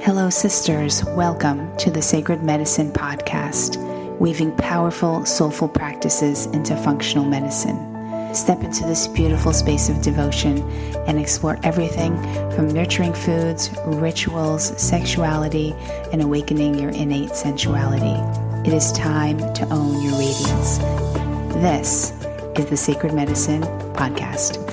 Hello, sisters. Welcome to the Sacred Medicine Podcast, weaving powerful, soulful practices into functional medicine. Step into this beautiful space of devotion and explore everything from nurturing foods, rituals, sexuality, and awakening your innate sensuality. It is time to own your radiance. This is the Sacred Medicine Podcast.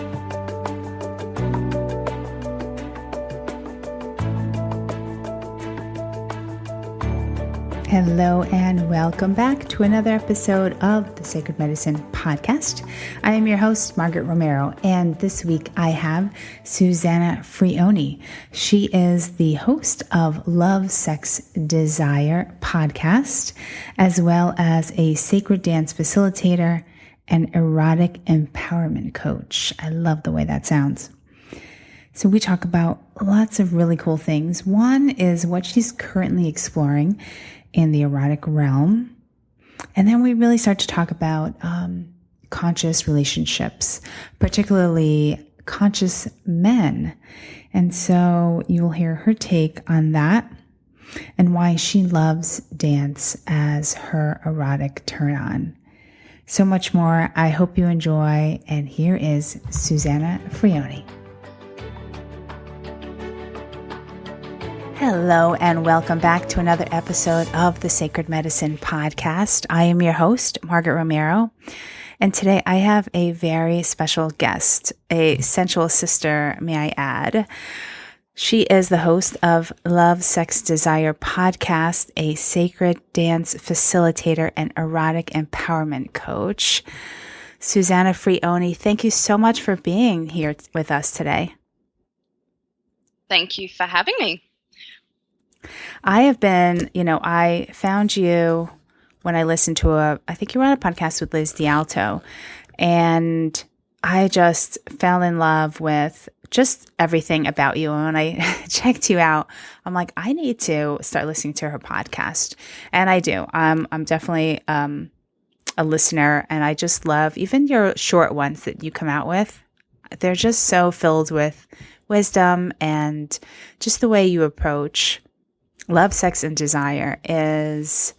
Hello and welcome back to another episode of the Sacred Medicine Podcast. I am your host, Margaret Romero, and this week I have Susana Frioni. She is the host of Love, Sex, Desire podcast, as well as a sacred dance facilitator and erotic empowerment coach. I love the way that sounds. So we talk about lots of really cool things. One is what she's currently exploring in the erotic realm. And then we really start to talk about conscious relationships, particularly conscious men. And so you will hear her take on that and why she loves dance as her erotic turn on. So much more. I hope you enjoy. And here is Susana Frioni. Hello and welcome back to another episode of the Sacred Medicine Podcast. I am your host, Margaret Romero, and today I have a very special guest, a sensual sister, may I add. She is the host of Love, Sex, Desire podcast, a sacred dance facilitator and erotic empowerment coach. Susana Frioni, thank you so much for being here with us today. Thank you for having me. I have been, I found you when I listened to I think you were on a podcast with Liz D'Alto, and I just fell in love with just everything about you. And when I checked you out, I'm like, I need to start listening to her podcast. And I do. I'm definitely a listener, and I just love even your short ones that you come out with. They're just so filled with wisdom, and just the way you approach love, sex, and desire it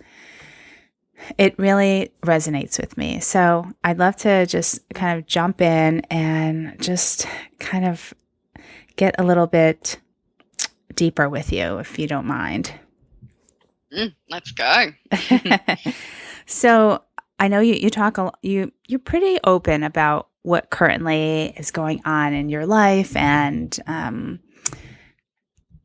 really resonates with me. So I'd love to just kind of jump in and just kind of get a little bit deeper with you, if you don't mind. Let's go. So I know you're pretty open about what currently is going on in your life, and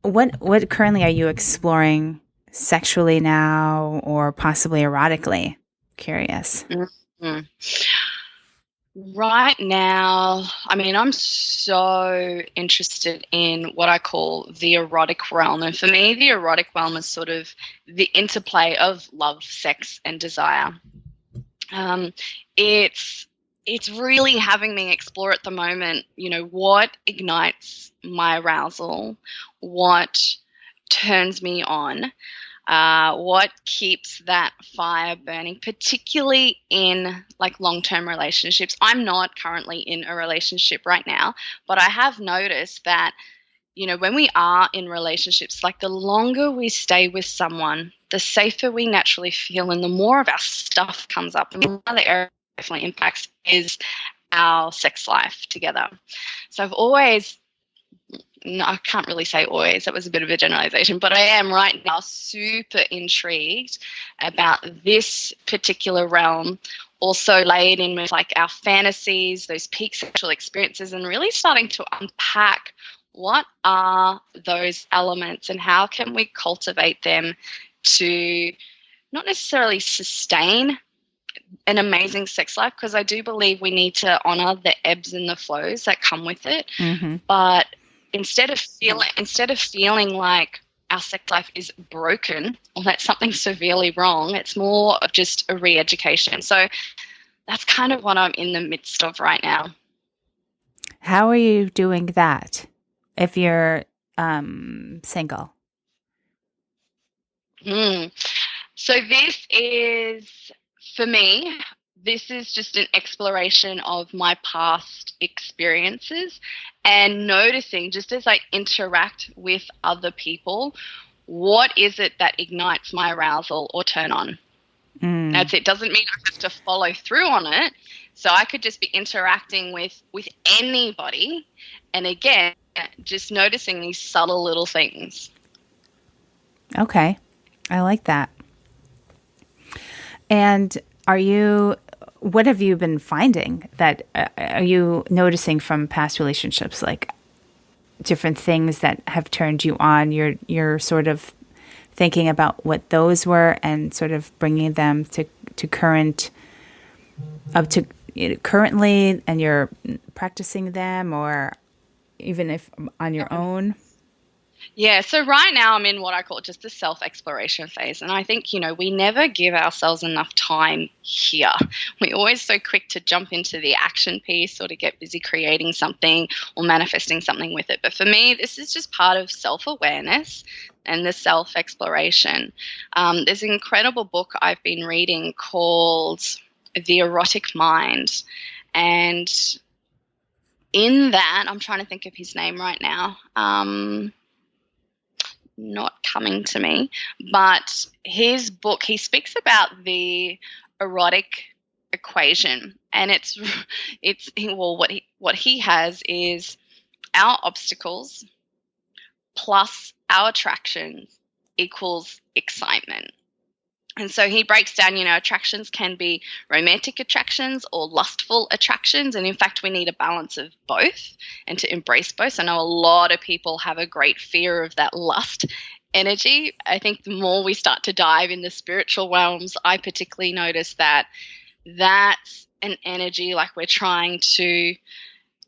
What currently are you exploring sexually now, or possibly erotically? Curious. Mm-hmm. Right now, I'm so interested in what I call the erotic realm. And for me, the erotic realm is sort of the interplay of love, sex, and desire. It's really having me explore at the moment, what ignites my arousal, what turns me on, what keeps that fire burning, particularly in long-term relationships. I'm not currently in a relationship right now, but I have noticed that, when we are in relationships, the longer we stay with someone, the safer we naturally feel, and the more of our stuff comes up. And one of the areas definitely impacts is our sex life together. So I can't really say always, that was a bit of a generalization, but I am right now super intrigued about this particular realm, also laid in with our fantasies, those peak sexual experiences, and really starting to unpack what are those elements and how can we cultivate them to not necessarily sustain an amazing sex life, because I do believe we need to honor the ebbs and the flows that come with it. Mm-hmm. But instead of feeling like our sex life is broken or that something's severely wrong, it's more of just a re-education. So that's kind of what I'm in the midst of right now. How are you doing that if you're single? So for me, this is just an exploration of my past experiences and noticing, just as I interact with other people, what is it that ignites my arousal or turn on? That's it. Doesn't mean I have to follow through on it. So I could just be interacting with anybody, and again, just noticing these subtle little things. Okay. I like that. And what have you been finding that are you noticing from past relationships, like different things that have turned you on? You're sort of thinking about what those were and sort of bringing them to currently, and you're practicing them, or even if on your own. Yeah, so right now I'm in what I call just the self-exploration phase. And I think, we never give ourselves enough time here. We're always so quick to jump into the action piece or to get busy creating something or manifesting something with it. But for me, this is just part of self-awareness and the self-exploration. There's an incredible book I've been reading called The Erotic Mind. And in that, I'm trying to think of his name right now. Not coming to me, but his book, he speaks about the erotic equation, and what he has is our obstacles plus our attractions equals excitement. And so he breaks down, attractions can be romantic attractions or lustful attractions. And in fact, we need a balance of both and to embrace both. I know a lot of people have a great fear of that lust energy. I think the more we start to dive in the spiritual realms, I particularly notice that that's an energy like we're trying to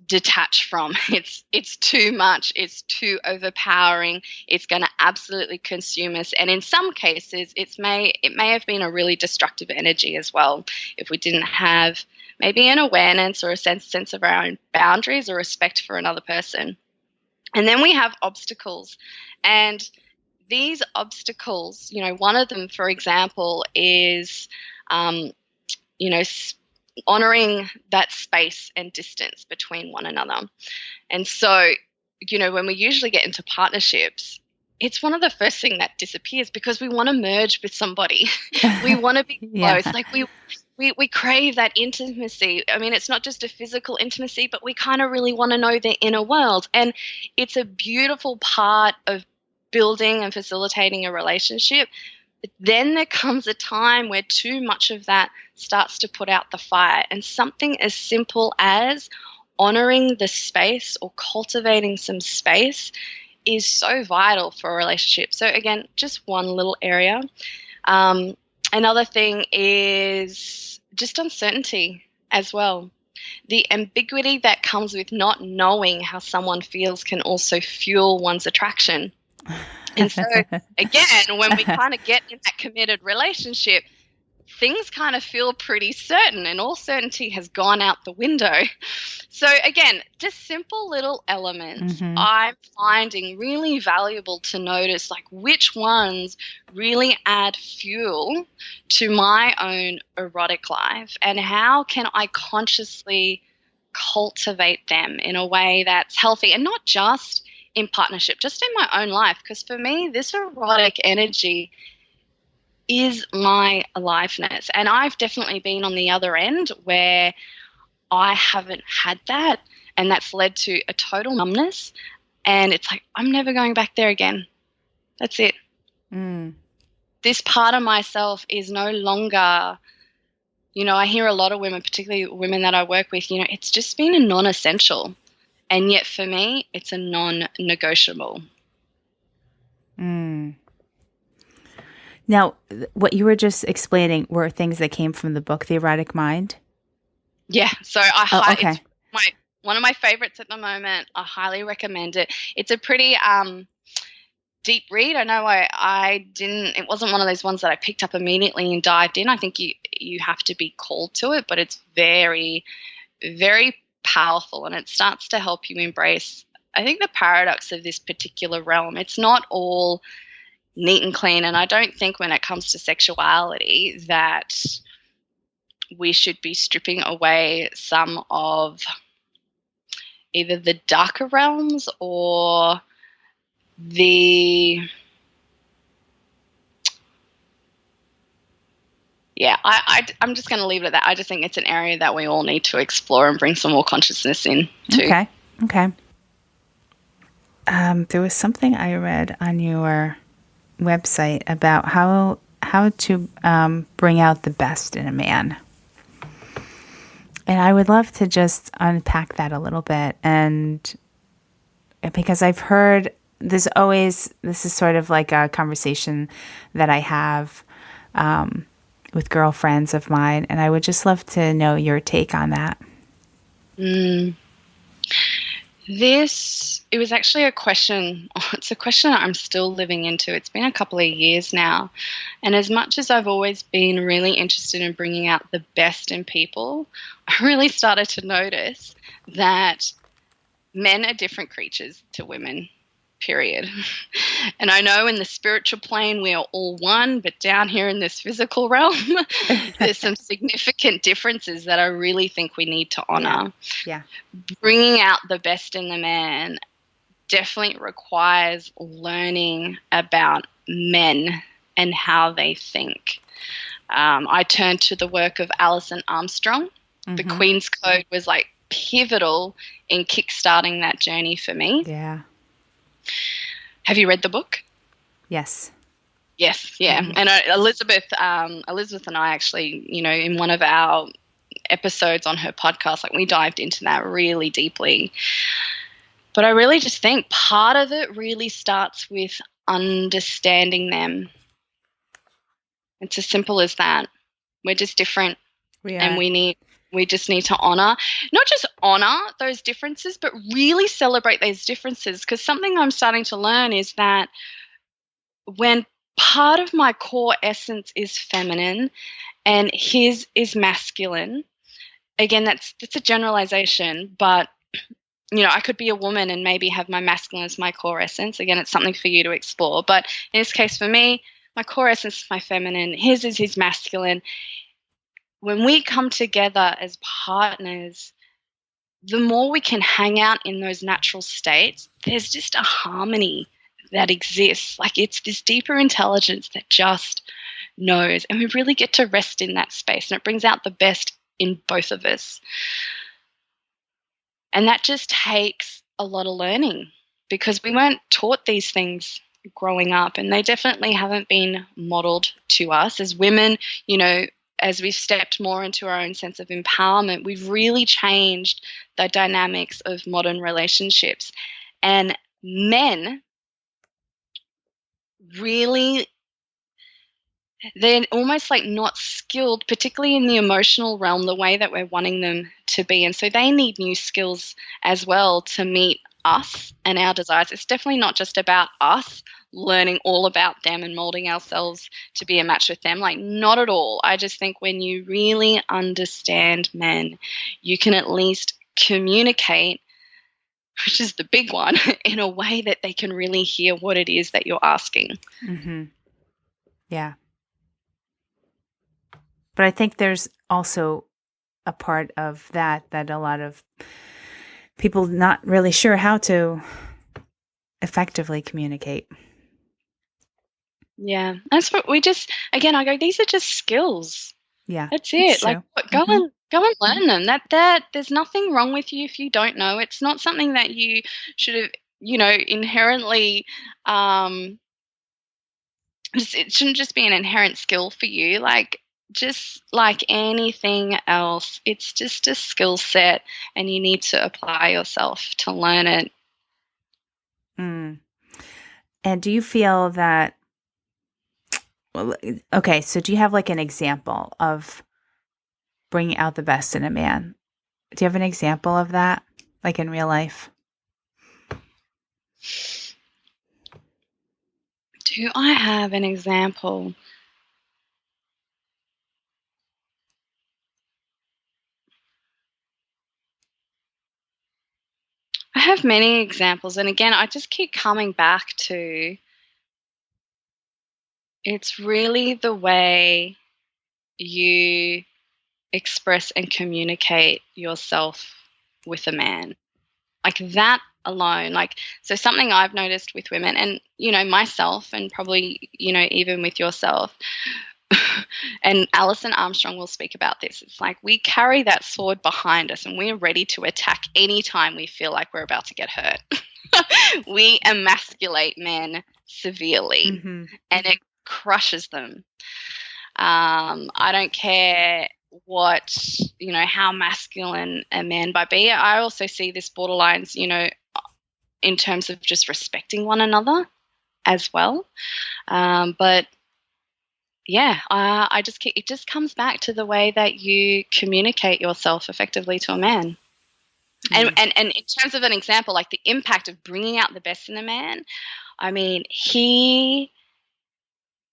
detach from. It's too much. It's too overpowering. It's going to absolutely consume us. And in some cases, it may have been a really destructive energy as well if we didn't have maybe an awareness or a sense of our own boundaries or respect for another person. And then we have obstacles. And these obstacles, one of them, for example, is, honoring that space and distance between one another. And so, when we usually get into partnerships, it's one of the first things that disappears because we want to merge with somebody. We want to be close. Yeah. Like we crave that intimacy. I mean, it's not just a physical intimacy, but we kind of really want to know their inner world. And it's a beautiful part of building and facilitating a relationship. But then there comes a time where too much of that starts to put out the fire, and something as simple as honoring the space or cultivating some space is so vital for a relationship. So again, just one little area. Another thing is just uncertainty as well. The ambiguity that comes with not knowing how someone feels can also fuel one's attraction. And so, again, when we kind of get in that committed relationship, things kind of feel pretty certain, and all certainty has gone out the window. So, again, just simple little elements I'm finding really valuable to notice, like which ones really add fuel to my own erotic life, and how can I consciously cultivate them in a way that's healthy, and not just in partnership, just in my own life. Because for me, this erotic energy is my aliveness. And I've definitely been on the other end where I haven't had that. And that's led to a total numbness. And it's like, I'm never going back there again. That's it. This part of myself is no longer, I hear a lot of women, particularly women that I work with, it's just been a non-essential. And yet for me, it's a non-negotiable. Now, what you were just explaining were things that came from the book, The Erotic Mind? Yeah. So it's one of my favorites at the moment. I highly recommend it. It's a pretty deep read. I know it wasn't one of those ones that I picked up immediately and dived in. I think you have to be called to it, but it's very, very powerful, and it starts to help you embrace, I think, the paradox of this particular realm. It's not all neat and clean, and I don't think when it comes to sexuality that we should be stripping away some of either the darker realms or the yeah, I'm just going to leave it at that. I just think it's an area that we all need to explore and bring some more consciousness in to. Okay. There was something I read on your website about how to bring out the best in a man. And I would love to just unpack that a little bit. And because I've heard this is sort of like a conversation that I have with girlfriends of mine. And I would just love to know your take on that. It was actually a question. It's a question I'm still living into. It's been a couple of years now. And as much as I've always been really interested in bringing out the best in people, I really started to notice that men are different creatures to women, period. And I know in the spiritual plane we are all one, but down here in this physical realm, there's some significant differences that I really think we need to honor. Yeah. Bringing out the best in the man definitely requires learning about men and how they think. I turned to the work of Alison Armstrong. The Queen's Code was like pivotal in kickstarting that journey for me. Yeah. Have you read the book? Yes. Yes, yeah. And Elizabeth and I actually, in one of our episodes on her podcast, like we dived into that really deeply. But I really just think part of it really starts with understanding them. It's as simple as that. We're just different. And we just need to not just honor those differences, but really celebrate those differences. Because something I'm starting to learn is that when part of my core essence is feminine and his is masculine, again, that's a generalization, but I could be a woman and maybe have my masculine as my core essence. Again, it's something for you to explore. But in this case, for me, my core essence is my feminine. His is his masculine. When we come together as partners, the more we can hang out in those natural states, there's just a harmony that exists. Like it's this deeper intelligence that just knows. And we really get to rest in that space. And it brings out the best in both of us. And that just takes a lot of learning because we weren't taught these things growing up, and they definitely haven't been modeled to us as women. As we've stepped more into our own sense of empowerment, we've really changed the dynamics of modern relationships. And men really, they're almost like not skilled, particularly in the emotional realm, the way that we're wanting them to be. And so they need new skills as well to meet us and our desires. It's definitely not just about us learning all about them and molding ourselves to be a match with them. Like, not at all. I just think when you really understand men, you can at least communicate, which is the big one, in a way that they can really hear what it is that you're asking. Yeah. But I think there's also a part of that a lot of people not really sure how to effectively communicate. Yeah. That's what we just, again, I go, these are just skills. Yeah. That's it. Like, go and learn them. That there's nothing wrong with you if you don't know. It's not something that you should have, inherently, it shouldn't just be an inherent skill for you. Like, just like anything else, it's just a skill set and you need to apply yourself to learn it. And do you feel that, okay, so do you have like an example of bringing out the best in a man? Do you have an example of that, like in real life? Do I have an example? I have many examples. And again, I just keep coming back to it's really the way you express and communicate yourself with a man. Like that alone, so something I've noticed with women and, myself and probably, even with yourself, and Alison Armstrong will speak about this. It's like we carry that sword behind us and we're ready to attack anytime we feel like we're about to get hurt. We emasculate men severely, and it crushes them. I don't care what, how masculine a man might be. I also see this borderlines, in terms of just respecting one another as well. But yeah, it just comes back to the way that you communicate yourself effectively to a man. And in terms of an example, like the impact of bringing out the best in a man, I mean,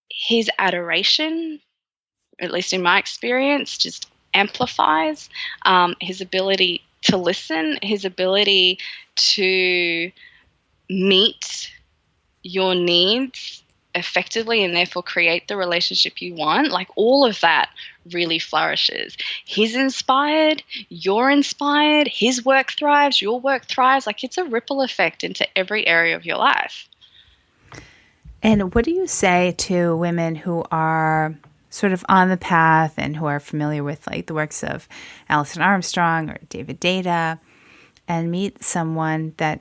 his adoration, at least in my experience, just amplifies his ability to listen, his ability to meet your needs effectively and therefore create the relationship you want. Like all of that really flourishes. He's inspired, you're inspired, his work thrives, your work thrives. Like it's a ripple effect into every area of your life. And what do you say to women who are sort of on the path and who are familiar with like the works of Alison Armstrong or David Deida and meet someone that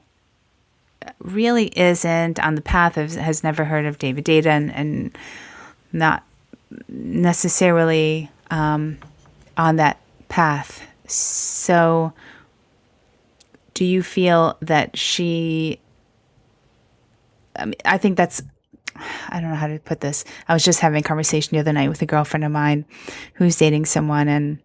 really isn't on the path, has never heard of David Deida and not necessarily on that path? So do you feel that I think that's, I don't know how to put this. I was just having a conversation the other night with a girlfriend of mine who's dating someone, and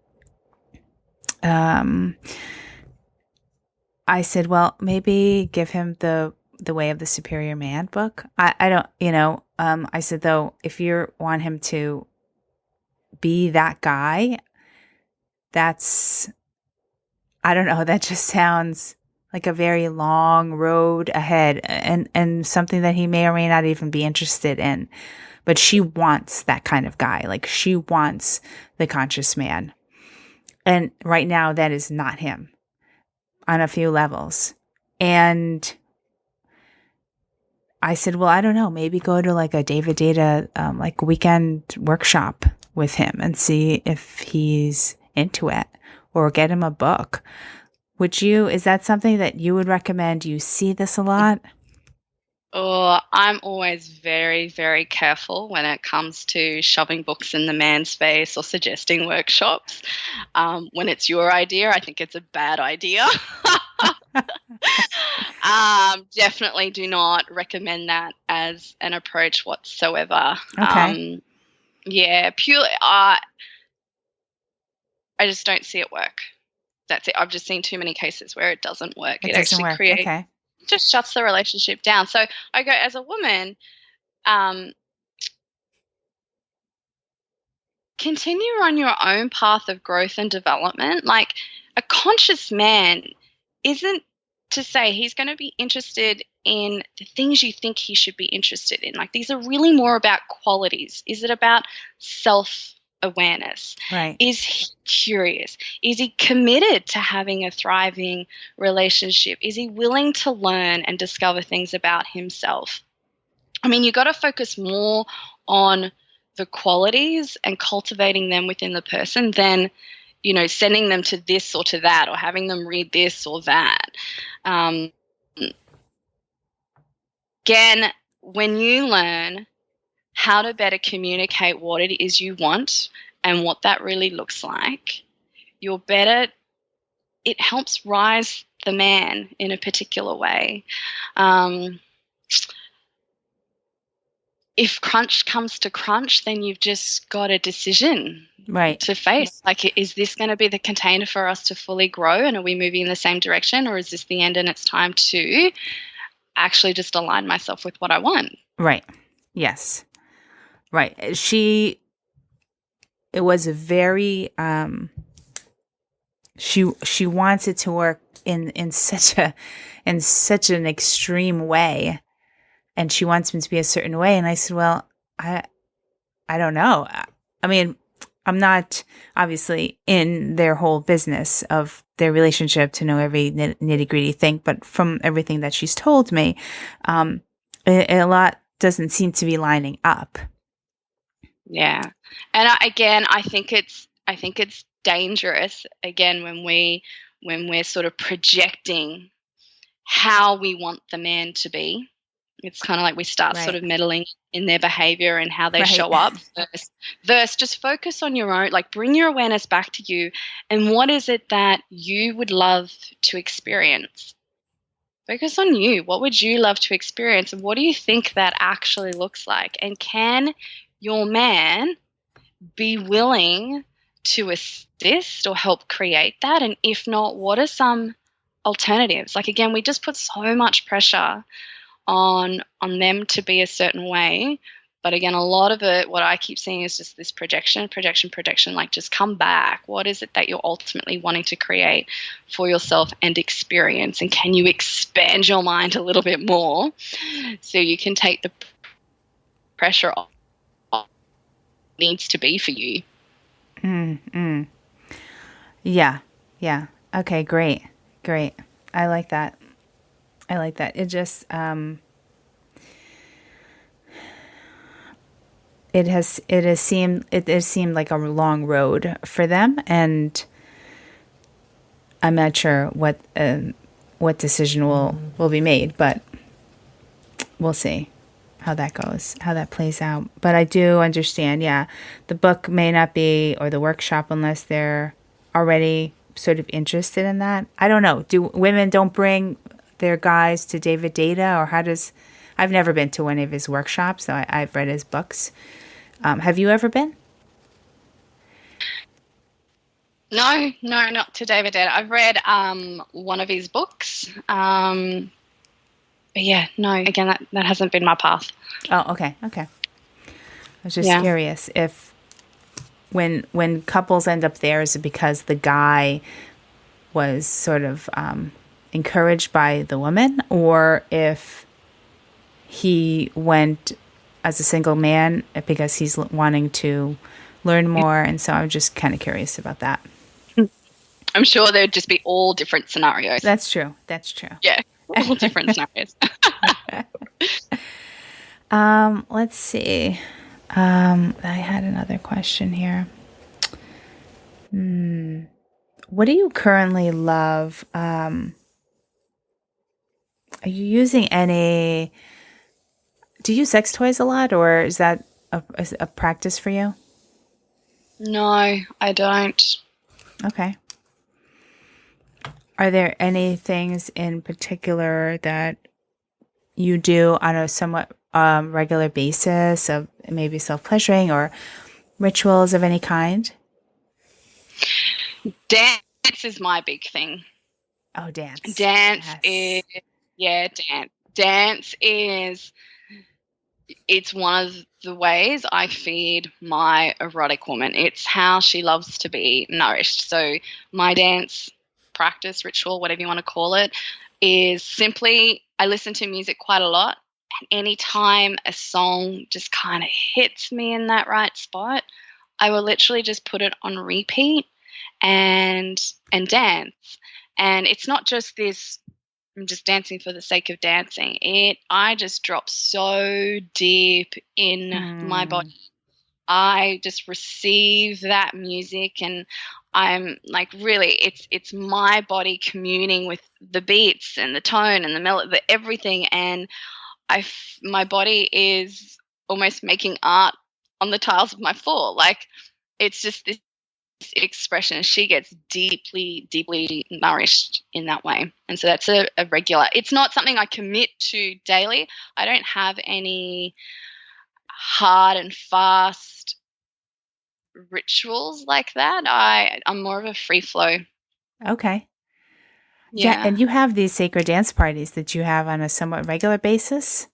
I said, well, maybe give him the Way of the Superior Man book. I don't, I said, though, if you want him to be that guy, I don't know, that just sounds like a very long road ahead and something that he may or may not even be interested in. But she wants that kind of guy. Like she wants the conscious man. And right now that is not him on a few levels. And I said, well, I don't know, maybe go to like a David Deida like weekend workshop with him and see if he's into it, or get him a book. Is that something that you would recommend? Do you see this a lot? Oh, I'm always very, very careful when it comes to shoving books in the man's face or suggesting workshops. When it's your idea, I think it's a bad idea. Definitely do not recommend that as an approach whatsoever. Okay. Purely, I just don't see it work. That's it. I've just seen too many cases where it doesn't work. It doesn't work. Okay. Just shuts the relationship down. So I go, as a woman, continue on your own path of growth and development. Like a conscious man isn't to say he's going to be interested in the things you think he should be interested in. Like these are really more about qualities. Is it about self-awareness? Right. Is he curious? Is he committed to having a thriving relationship? Is he willing to learn and discover things about himself? I mean, you've got to focus more on the qualities and cultivating them within the person than, sending them to this or to that or having them read this or that. Again, when you learn how to better communicate what it is you want and what that really looks like, it helps rise the man in a particular way. If crunch comes to crunch, then you've just got a decision to face. Like, is this going to be the container for us to fully grow, and are we moving in the same direction, or is this the end and it's time to actually just align myself with what I want? Right. Yes. Right. It was a very, she wants it to work in such an extreme way. And she wants me to be a certain way. And I said, well, I don't know. I mean, I'm not obviously in their whole business of their relationship to know every nitty gritty thing. But from everything that she's told me, a lot doesn't seem to be lining up. Yeah. And I think it's dangerous again when we're sort of projecting how we want the man to be. It's kind of like we start sort Right. of meddling in their behavior and how they Right. show up versus just focus on your own, like bring your awareness back to you and what is it that you would love to experience. Focus on you. What would you love to experience? And what do you think that actually looks like? And can your man be willing to assist or help create that? And if not, what are some alternatives? Like, again, we just put so much pressure on them to be a certain way. But again, a lot of it, what I keep seeing is just this projection, like just come back. What is it that you're ultimately wanting to create for yourself and experience? And can you expand your mind a little bit more so you can take the pressure off what it needs to be for you? Yeah. Yeah. Okay, great. Great. I like that. It just it has seemed like a long road for them, and I'm not sure what decision will be made, but we'll see how that goes, how that plays out. But I do understand, yeah, the book may not be, or the workshop, unless they're already sort of interested in that. I don't know. Do women don't bring their guys to David Data, or how does? I've never been to one of his workshops, so I've read his books. Have you ever been? No, not to David Dennett. I've read one of his books. But yeah, no, again, that hasn't been my path. Oh, okay. I was just Yeah. curious if when couples end up there, is it because the guy was sort of encouraged by the woman, or if he went as a single man because he's wanting to learn more. And so I'm just kind of curious about that. I'm sure there'd just be all different scenarios. That's true. Yeah, all different scenarios. Let's see. I had another question here. What do you currently love? Are you using any? Do you use sex toys a lot, or is that a practice for you? No, I don't. Okay. Are there any things in particular that you do on a somewhat regular basis of maybe self-pleasuring or rituals of any kind? Dance is my big thing. Oh, dance. Dance Yes. dance. Dance is, it's one of the ways I feed my erotic woman. It's how she loves to be nourished. So my dance practice, ritual, whatever you want to call it, is simply I listen to music quite a lot. And anytime a song just kind of hits me in that right spot, I will literally just put it on repeat and dance. And it's not just this, I'm just dancing for the sake of dancing. I just drop so deep in my body. I just receive that music, and I'm like, really, it's my body communing with the beats and the tone and the melody, everything, and my body is almost making art on the tiles of my floor. Like, it's just this expression. She gets deeply, deeply nourished in that way. And so that's a regular. It's not something I commit to daily. I don't have any hard and fast rituals like that. I'm more of a free flow. Okay. Yeah, Yeah. and you have these sacred dance parties that you have on a somewhat regular basis?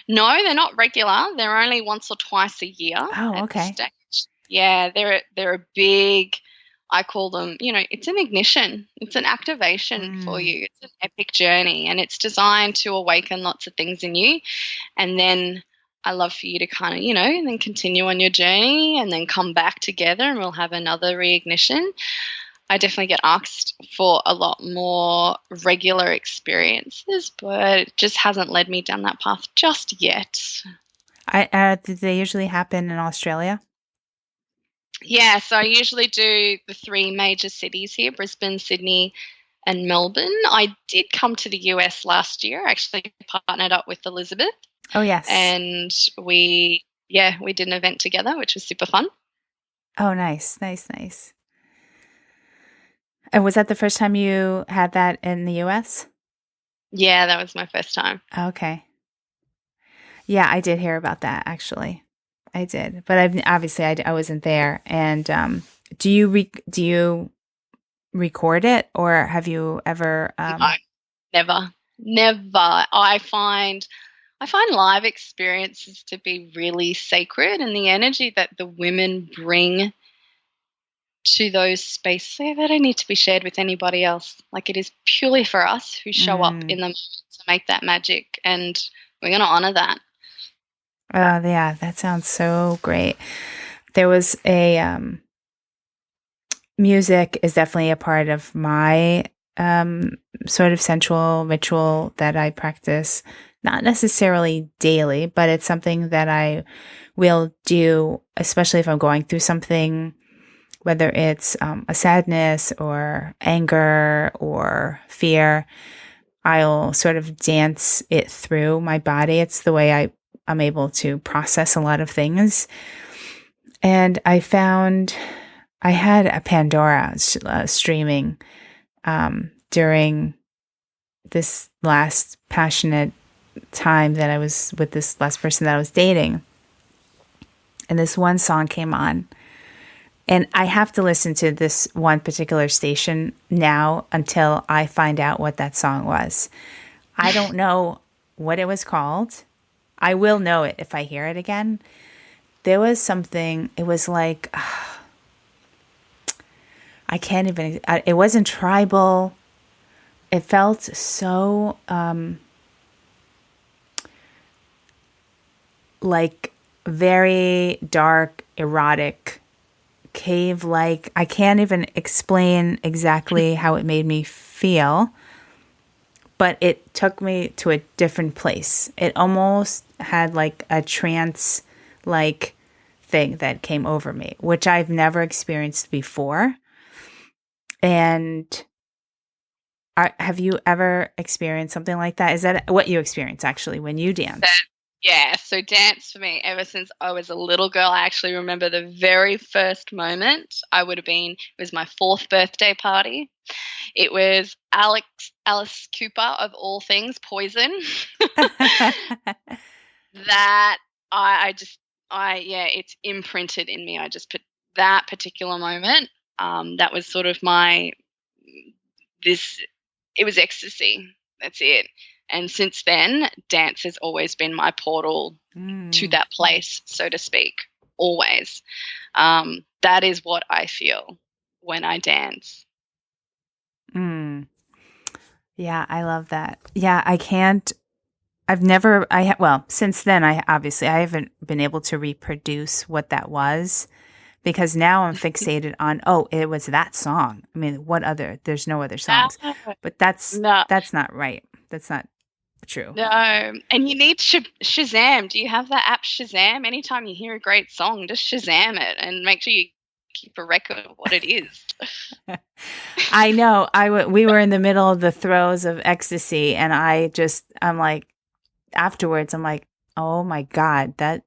No, they're not regular. They're only once or twice a year Oh, at this okay. stage. Yeah, they're a big, I call them, it's an ignition. It's an activation for you. It's an epic journey, and it's designed to awaken lots of things in you. And then I love for you to kind of, then continue on your journey and then come back together and we'll have another reignition. I definitely get asked for a lot more regular experiences, but it just hasn't led me down that path just yet. Did they usually happen in Australia? Yeah, so I usually do the three major cities here, Brisbane, Sydney, and Melbourne. I did come to the US last year. I actually partnered up with Elizabeth, Oh, yes. and we did an event together, which was super fun. Oh, nice, nice, nice. And was that the first time you had that in the US? Yeah, that was my first time. Okay. Yeah, I did hear about that actually. I did, but I've obviously I wasn't there. And do you record it, or have you ever? No, never, never. I find live experiences to be really sacred, and the energy that the women bring to those spaces, they don't need to be shared with anybody else. Like, it is purely for us who show up Mm, in the moment to make that magic, and we're going to honor that. oh yeah, that sounds so great. There was a music is definitely a part of my um, sort of sensual ritual that I practice, not necessarily daily, but it's something that I will do, especially if I'm going through something, whether it's a sadness or anger or fear. I'll sort of dance it through my body. It's the way I'm able to process a lot of things. And I found I had a Pandora streaming during this last passionate time that I was with this last person that I was dating. And this one song came on. And I have to listen to this one particular station now until I find out what that song was. I don't know what it was called. I will know it if I hear it again. There was something, it was like, I can't even, it wasn't tribal. It felt so like very dark, erotic, cave like. I can't even explain exactly how it made me feel, but it took me to a different place. It almost had like a trance like thing that came over me, which I've never experienced before. And have you ever experienced something like that? Is that what you experience actually when you dance? Yeah, so dance for me, ever since I was a little girl, I actually remember the very first moment. It was my fourth birthday party. It was Alice Cooper, of all things, Poison. That I just, yeah, it's imprinted in me. I just put that particular moment. That was sort of this, it was ecstasy. That's it. And since then, dance has always been my portal to Mm, that place, so to speak, always. That is what I feel when I dance. mm. Yeah, I love that. Yeah, I can't. I've never. Well, since then, I haven't been able to reproduce what that was because now I'm fixated on. Oh, it was that song. I mean, what other? There's no other songs, No, but that's no, that's not right. That's not true. no. And you need Shazam. Do you have that app Shazam? Anytime you hear a great song, just Shazam it and make sure you keep a record of what it is. I know. We were in the middle of the throes of ecstasy, and I'm like, afterwards, I'm like, oh my god, that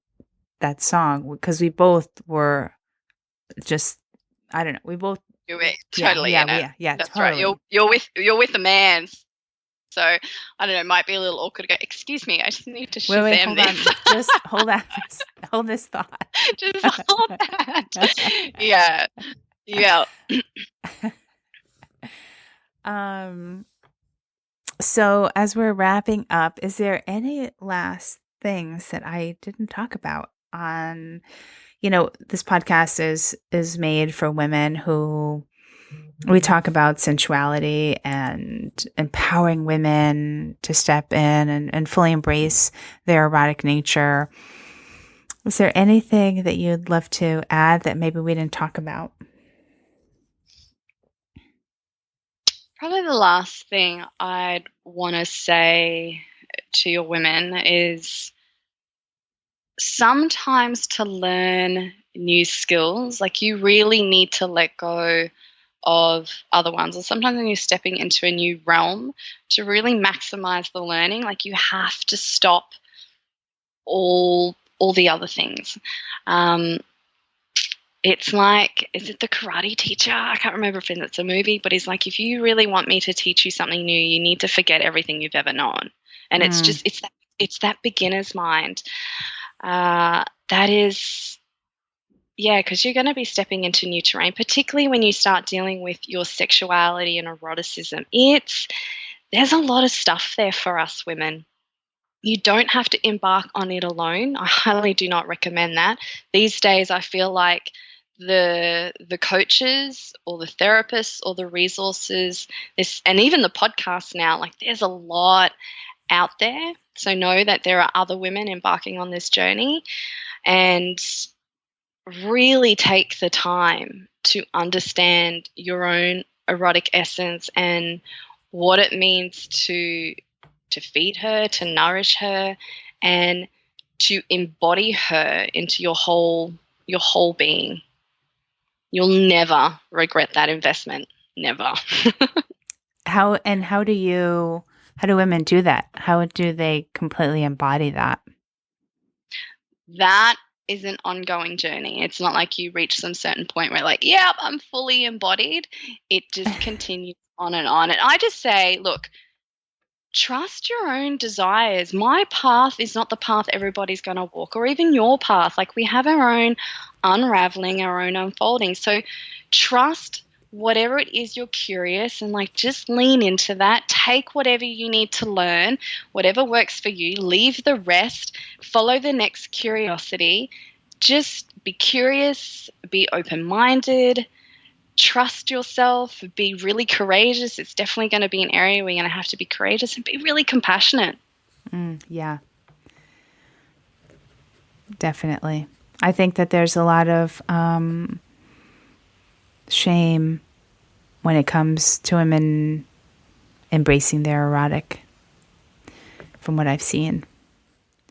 song, because we both were just, I don't know, we both, Do it yeah, totally, yeah, yeah, that's right. totally. You're with a man, so I don't know. It might be a little awkward to go. Excuse me, I just need to Wait, Shazam hold this. on, just hold on, hold this thought. Just hold that. Yeah, yeah. um, so as we're wrapping up, is there any last things that I didn't talk about on, this podcast is made for women who we talk about sensuality and empowering women to step in and fully embrace their erotic nature. Is there anything that you'd love to add that maybe we didn't talk about? Probably the last thing I'd want to say to your women is sometimes to learn new skills, like you really need to let go of other ones, or sometimes when you're stepping into a new realm, to really maximize the learning, like you have to stop all the other things. It's like, is it the Karate Teacher? I can't remember if it's a movie, but he's like, if you really want me to teach you something new, you need to forget everything you've ever known. And it's that beginner's mind. That is, yeah, because you're going to be stepping into new terrain, particularly when you start dealing with your sexuality and eroticism. There's a lot of stuff there for us women. You don't have to embark on it alone. I highly do not recommend that. These days, I feel like the coaches or the therapists or the resources, and even the podcasts now, like there's a lot out there. So know that there are other women embarking on this journey, and really take the time to understand your own erotic essence and what it means to feed her, to nourish her, and to embody her into your whole being. You'll never regret that investment. Never. How do women do that? How do they completely embody that? That is an ongoing journey. It's not like you reach some certain point where like, yeah, I'm fully embodied. It just continues on and on. And I just say, look, trust your own desires. My path is not the path everybody's going to walk, or even your path. Like we have our own unraveling, our own unfolding. So trust whatever it is you're curious, and like just lean into that. Take whatever you need to learn, whatever works for you. Leave the rest. Follow the next curiosity. Just be curious, be open-minded. Trust yourself, be really courageous. It's definitely going to be an area where you're going to have to be courageous, and be really compassionate. Yeah, definitely. I think that there's a lot of shame when it comes to women embracing their erotic, from what I've seen.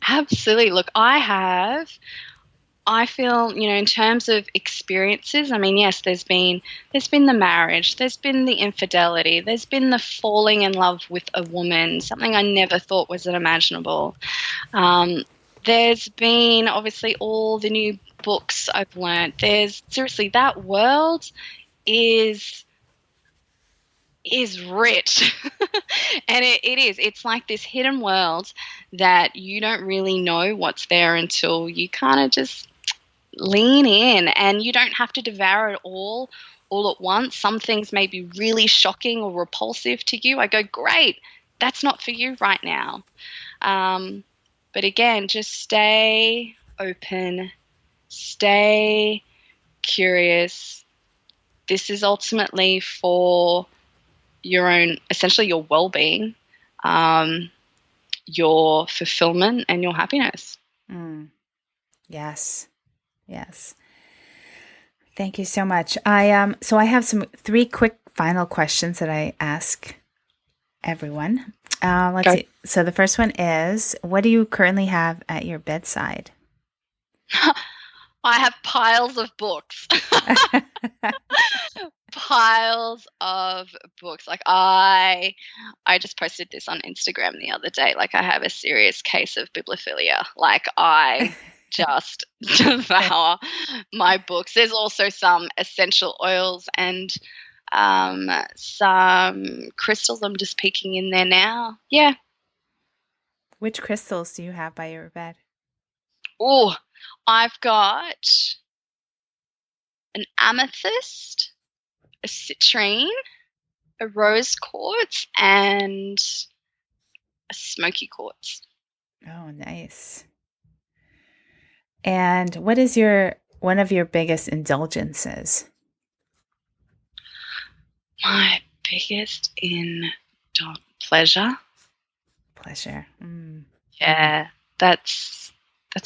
Absolutely. Look, I feel, in terms of experiences, I mean, yes, there's been the marriage, there's been the infidelity, there's been the falling in love with a woman, something I never thought was unimaginable. There's been obviously all the new books I've learned. Seriously, that world is rich. And it is. It's like this hidden world that you don't really know what's there until you kind of just lean in, and you don't have to devour it all at once. Some things may be really shocking or repulsive to you. I go, great, that's not for you right now. But again, just stay open, stay curious. This is ultimately for your own, essentially your well-being, your fulfillment, and your happiness. Yes. Thank you so much. I have 3 quick final questions that I ask everyone. Let's see. So the first one is, what do you currently have at your bedside? I have piles of books. Piles of books. Like I just posted this on Instagram the other day. Like I have a serious case of bibliophilia. Like I just devour my books. There's also some essential oils and some crystals. I'm just peeking in there now. Yeah. Which crystals do you have by your bed? Oh, I've got an amethyst, a citrine, a rose quartz, and a smoky quartz. Oh, nice. And what is one of your biggest indulgences? My biggest pleasure. Pleasure. Yeah, that's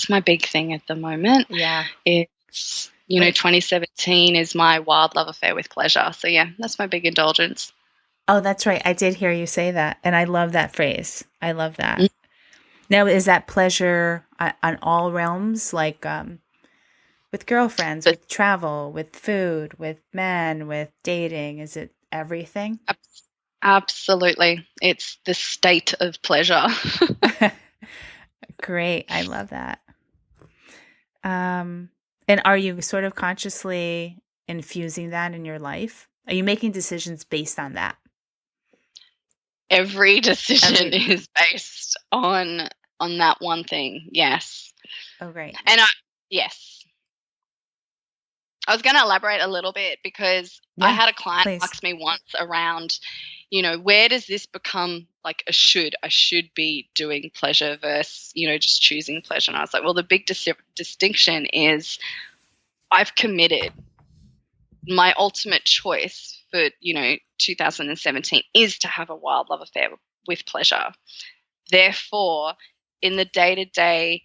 my big thing at the moment. Yeah. It's 2017 is my wild love affair with pleasure. So yeah, that's my big indulgence. Oh, that's right. I did hear you say that, and I love that phrase. I love that. Now, is that pleasure on all realms, like with girlfriends, with travel, with food, with men, with dating? Is it everything? Absolutely. It's the state of pleasure. Great. I love that. And are you sort of consciously infusing that in your life? Are you making decisions based on that? Every decision is based on that one thing. Yes. Oh, great. And yes. I was going to elaborate a little bit because I had a client ask me once around, where does this become like a should? I should be doing pleasure versus, just choosing pleasure. And I was like, well, the big distinction is I've committed. My ultimate choice for, 2017 is to have a wild love affair with pleasure. Therefore, in the day-to-day,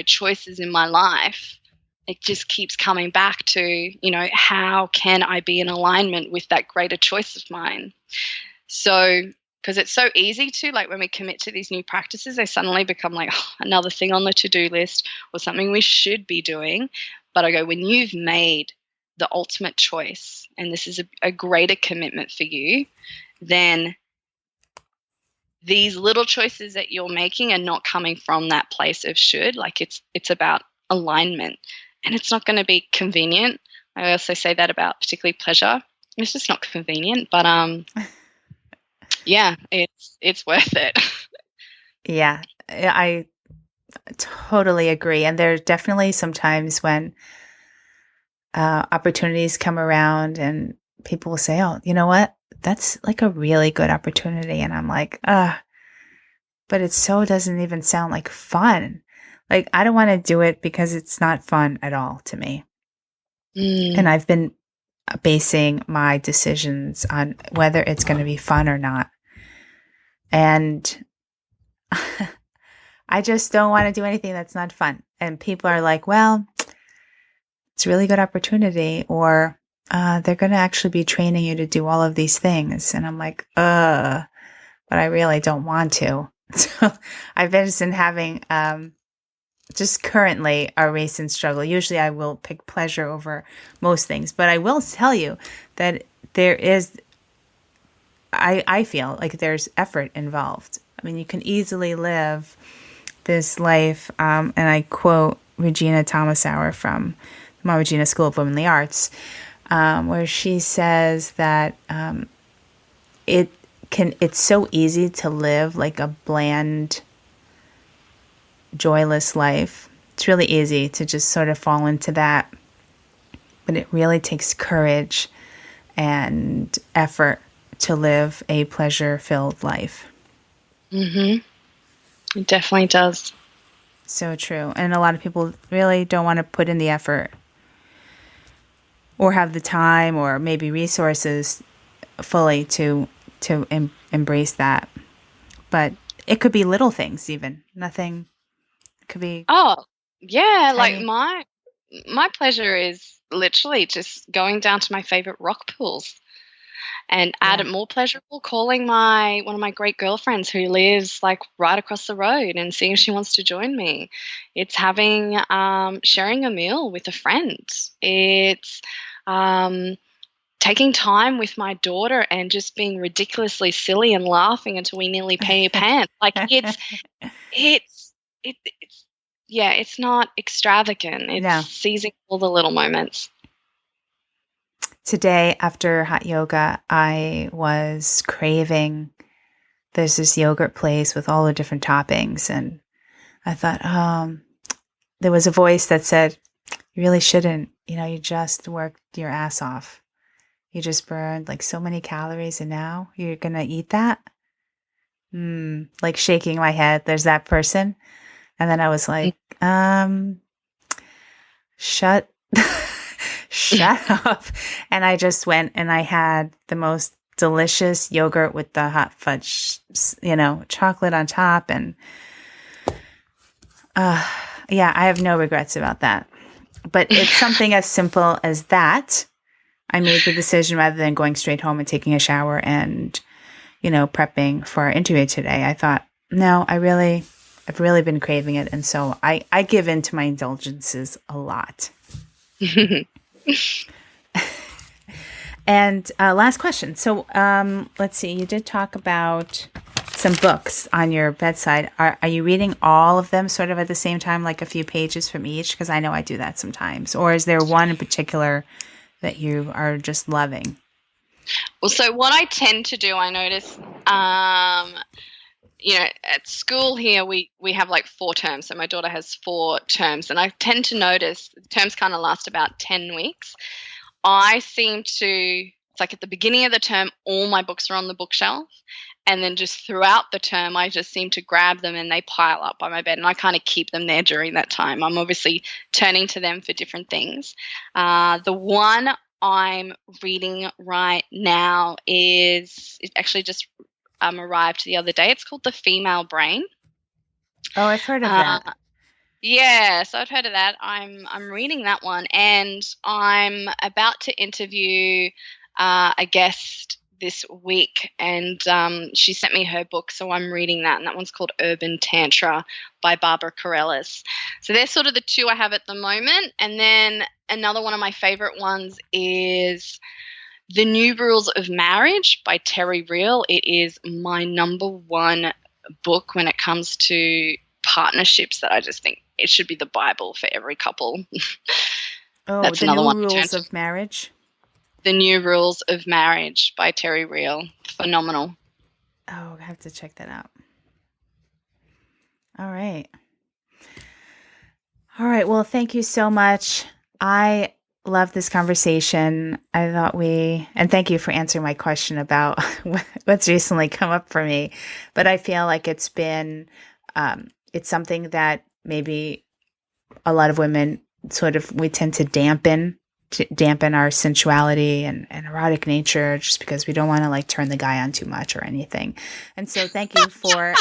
choices in my life, it just keeps coming back to, how can I be in alignment with that greater choice of mine? So, because it's so easy to, like, when we commit to these new practices, they suddenly become like another thing on the to-do list or something we should be doing. But I go, when you've made the ultimate choice and this is a greater commitment for you, then these little choices that you're making are not coming from that place of should. Like, it's about alignment. And it's not going to be convenient. I also say that about particularly pleasure. It's just not convenient, but yeah, it's worth it. Yeah, I totally agree. And there's definitely sometimes when opportunities come around and people will say, oh, you know what? That's like a really good opportunity. And I'm like, but it so doesn't even sound like fun. Like, I don't want to do it because it's not fun at all to me. And I've been basing my decisions on whether it's going to be fun or not. And I just don't want to do anything that's not fun. And people are like, well, it's a really good opportunity, or they're going to actually be training you to do all of these things. And I'm like, but I really don't want to. So I've been having just currently a recent struggle. Usually I will pick pleasure over most things, but I will tell you that there is, I feel like there's effort involved. I mean, you can easily live this life, and I quote Regina Thomasauer from the Mama Regina School of Womenly Arts, where she says that it's so easy to live like a bland, joyless life. It's really easy to just sort of fall into that, but it really takes courage and effort to live a pleasure-filled life. It definitely does. So true. And a lot of people really don't want to put in the effort or have the time or maybe resources fully to embrace that. But it could be little things even. Nothing. It could be yeah, tiny. like my pleasure is literally just going down to my favorite rock pools. And add it more pleasurable, calling one of my great girlfriends who lives like right across the road and seeing if she wants to join me. It's having sharing a meal with a friend. It's taking time with my daughter and just being ridiculously silly and laughing until we nearly pee our pants. Like it's not extravagant. It's seizing all the little moments. Today, after hot yoga, I was craving, there's this yogurt place with all the different toppings. And I thought, there was a voice that said, you really shouldn't, you just worked your ass off. You just burned like so many calories and now you're going to eat that? Like shaking my head. There's that person. And then I was like, shut up. And I just went and I had the most delicious yogurt with the hot fudge, chocolate on top. And I have no regrets about that. But it's something as simple as that. I made the decision rather than going straight home and taking a shower and, prepping for our interview today. I thought, no, I really I've really been craving it. And so I give in to my indulgences a lot. And last question. So let's see. You did talk about some books on your bedside. Are you reading all of them sort of at the same time, like a few pages from each? Because I know I do that sometimes. Or is there one in particular that you are just loving? Well, so what I tend to do, I notice, at school here, we have like 4 terms. So my daughter has 4 terms. And I tend to notice terms kind of last about 10 weeks. I seem to, it's like at the beginning of the term, all my books are on the bookshelf. And then just throughout the term, I just seem to grab them and they pile up by my bed. And I kind of keep them there during that time. I'm obviously turning to them for different things. The one I'm reading right now it actually just arrived the other day. It's called The Female Brain. Oh, I've heard of that. Yeah, so I've heard of that. I'm reading that one, and I'm about to interview a guest this week, and she sent me her book, so I'm reading that, and that one's called Urban Tantra by Barbara Carrellas. So they're sort of the 2 I have at the moment, and then another one of my favorite ones is The New Rules of Marriage by Terry Real. It is my number 1 book when it comes to partnerships that I just think it should be the Bible for every couple. That's another one. The New Rules of Marriage? The New Rules of Marriage by Terry Real. Phenomenal. Oh, I have to check that out. All right. Well, thank you so much. I love this conversation. And thank you for answering my question about what's recently come up for me. But I feel like it's been, it's something that maybe a lot of women we tend to dampen our sensuality and erotic nature just because we don't want to like turn the guy on too much or anything. And so thank you for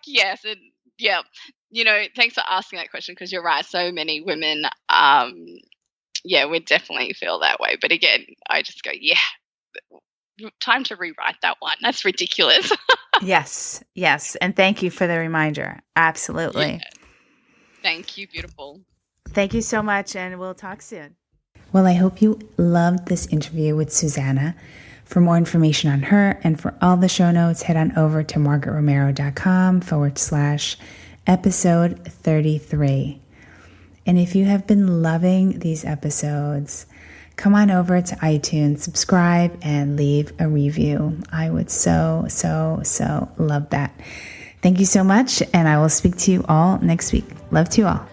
yes, and yeah, thanks for asking that question, because you're right, so many women would definitely feel that way. But again, I just go, time to rewrite that one. That's ridiculous. Yes. And thank you for the reminder. Absolutely. Yeah. Thank you, beautiful. Thank you so much, and we'll talk soon. Well, I hope you loved this interview with Susana. For more information on her and for all the show notes, head on over to margaretromero.com/episode 33. And if you have been loving these episodes, come on over to iTunes, subscribe, and leave a review. I would so love that. Thank you so much, and I will speak to you all next week. Love to you all.